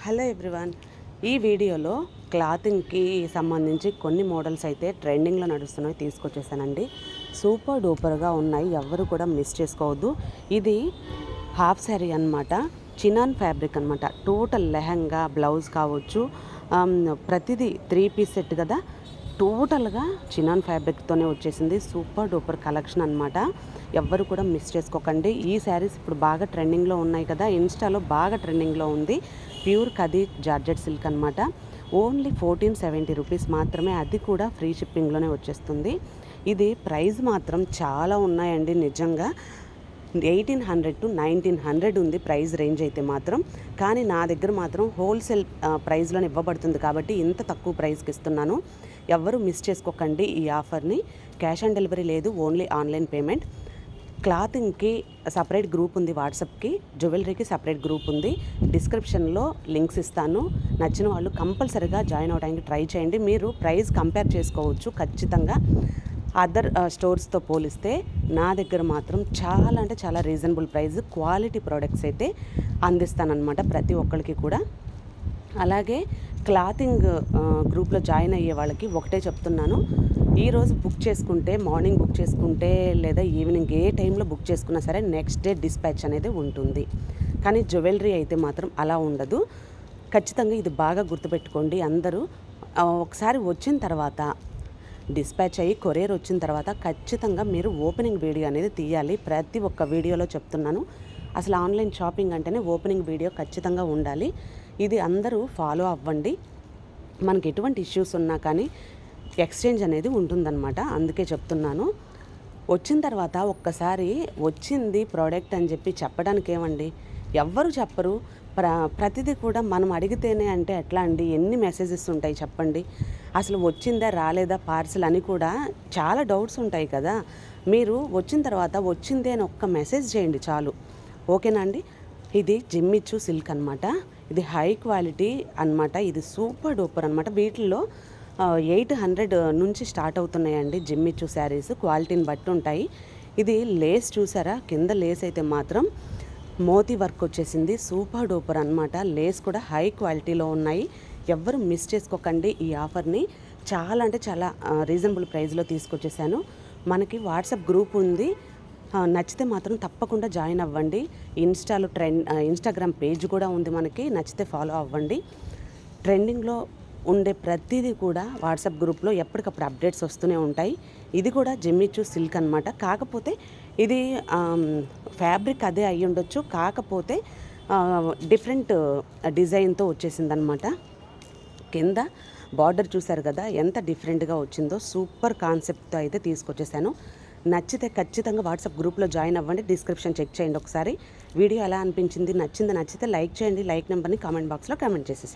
Hello everyone, ఈ వీడియోలో క్లాతింగ్కి సంబంధించి కొన్ని మోడల్స్ అయితే ట్రెండింగ్లో నడుస్తున్నాయి తీసుకొచ్చేసానండి. సూపర్ డూపర్గా ఉన్నాయి, ఎవరు కూడా మిస్ చేసుకోవద్దు. ఇది హాఫ్ శారీ అనమాట, చినాన్ ఫ్యాబ్రిక్ అనమాట. టోటల్ లెహంగా, బ్లౌజ్ కావచ్చు, ప్రతిదీ 3 పీస్ సెట్ కదా. టోటల్గా చినాన్ ఫ్యాబ్రిక్తోనే వచ్చేసింది. సూపర్ డూపర్ కలెక్షన్ అనమాట, ఎవ్వరు కూడా మిస్ చేసుకోకండి. ఈ శారీస్ ఇప్పుడు బాగా ట్రెండింగ్లో ఉన్నాయి కదా, ఇన్స్టాలో బాగా ట్రెండింగ్లో ఉంది. ప్యూర్ ఖదీ జార్జెట్ సిల్క్ అనమాట. ఓన్లీ 1470 రూపీస్ మాత్రమే, అది కూడా ఫ్రీ షిప్పింగ్లోనే వచ్చేస్తుంది. ఇది ప్రైస్ మాత్రం చాలా ఉన్నాయండి నిజంగా. 1800 to 1900 ఉంది ప్రైస్ రేంజ్ అయితే మాత్రం. కానీ నా దగ్గర మాత్రం హోల్సేల్ ప్రైస్లోనే ఇవ్వబడుతుంది కాబట్టి ఇంత తక్కువ ప్రైస్కి ఇస్తున్నాను. ఎవ్వరూ మిస్ చేసుకోకండి ఈ ఆఫర్ని. క్యాష్ ఆన్ డెలివరీ లేదు, ఓన్లీ ఆన్లైన్ పేమెంట్. క్లాతింగ్కి సపరేట్ గ్రూప్ ఉంది, వాట్సాప్కి. జ్యువెలరీకి సపరేట్ గ్రూప్ ఉంది. డిస్క్రిప్షన్లో లింక్స్ ఇస్తాను. నచ్చిన వాళ్ళు కంపల్సరీగా జాయిన్ అవడానికి ట్రై చేయండి. మీరు ప్రైస్ కంపేర్ చేసుకోవచ్చు ఖచ్చితంగా. అదర్ స్టోర్స్తో పోలిస్తే నా దగ్గర మాత్రం చాలా అంటే చాలా రీజనబుల్ ప్రైస్, క్వాలిటీ ప్రోడక్ట్స్ అయితే అందిస్తానన్నమాట ప్రతి ఒక్కరికి కూడా. అలాగే క్లాతింగ్ గ్రూప్లో జాయిన్ అయ్యే వాళ్ళకి ఒకటే చెప్తున్నాను, ఈరోజు బుక్ చేసుకుంటే, మార్నింగ్ బుక్ చేసుకుంటే లేదా ఈవినింగ్ ఏ టైంలో బుక్ చేసుకున్నా సరే నెక్స్ట్ డే డిస్పాచ్ అనేది ఉంటుంది. కానీ జ్యువెలరీ అయితే మాత్రం అలా ఉండదు. ఖచ్చితంగా ఇది బాగా గుర్తుపెట్టుకోండి అందరూ. ఒకసారి వచ్చిన తర్వాత, డిస్పాచ్ అయ్యి కొరియర్ వచ్చిన తర్వాత ఖచ్చితంగా మీరు ఓపెనింగ్ వీడియో అనేది తీయాలి. ప్రతి ఒక్క వీడియోలో చెప్తున్నాను. అసలు ఆన్లైన్ షాపింగ్ అంటేనే ఓపెనింగ్ వీడియో ఖచ్చితంగా ఉండాలి. ఇది అందరూ ఫాలో అవ్వండి. మనకి ఎటువంటి ఇష్యూస్ ఉన్నా కానీ ఎక్స్చేంజ్ అనేది ఉంటుందన్నమాట, అందుకే చెప్తున్నాను. వచ్చిన తర్వాత ఒక్కసారి వచ్చింది ప్రోడక్ట్ అని చెప్పి చెప్పడానికి ఏమండి, ఎవ్వరు చెప్పరు. ప్రతిదీ కూడా మనం అడిగితేనే అంటే ఎట్లా అండి, ఎన్ని మెసేజెస్ ఉంటాయి చెప్పండి. అసలు వచ్చిందా రాలేదా పార్సిల్ అని కూడా చాలా డౌట్స్ ఉంటాయి కదా. మీరు వచ్చిన తర్వాత వచ్చిందే అని ఒక్క మెసేజ్ చేయండి చాలు, ఓకేనా అండి. ఇది జిమ్మిచ్చు సిల్క్ అనమాట. ఇది హై క్వాలిటీ అనమాట. ఇది సూపర్ డూపర్ అనమాట. వీటిల్లో 800 నుంచి స్టార్ట్ అవుతున్నాయండి జిమ్మిచ్చు శారీస్. క్వాలిటీని బట్టి ఉంటాయి. ఇది లేస్ చూసారా, కింద లేస్ అయితే మాత్రం మోతీ వర్క్ వచ్చేసింది. సూపర్ డూపర్ అనమాట. లేస్ కూడా హై క్వాలిటీలో ఉన్నాయి. ఎవ్వరు మిస్ చేసుకోకండి ఈ ఆఫర్ని. చాలా అంటే చాలా రీజనబుల్ ప్రైస్లో తీసుకొచ్చేసాను. మనకి వాట్సాప్ గ్రూప్ ఉంది, నచ్చితే మాత్రం తప్పకుండా జాయిన్ అవ్వండి. ఇన్స్టాగ్రామ్ పేజ్ కూడా ఉంది మనకి, నచ్చితే ఫాలో అవ్వండి. ట్రెండింగ్లో ఉండే ప్రతిదీ కూడా వాట్సాప్ గ్రూప్లో ఎప్పటికప్పుడు అప్డేట్స్ వస్తూనే ఉంటాయి. ఇది కూడా జిమ్మిచ్చు సిల్క్ అనమాట. కాకపోతే ఇది ఫ్యాబ్రిక్ అదే అయ్యి ఉండొచ్చు, కాకపోతే డిఫరెంట్ డిజైన్తో వచ్చేసిందనమాట. కింద బార్డర్ చూసారు కదా ఎంత డిఫరెంట్గా వచ్చిందో. సూపర్ కాన్సెప్ట్తో అయితే తీసుకొచ్చేసాను. నచ్చితే ఖచ్చితంగా వాట్సాప్ గ్రూప్లో జాయిన్ అవ్వండి. డిస్క్రిప్షన్ చెక్ చేయండి ఒకసారి. వీడియో ఎలా అనిపించింది, నచ్చితే లైక్ చేయండి. లైక్ నెంబర్ని కామెంట్ బాక్స్లో కామెంట్ చేసేసేయండి.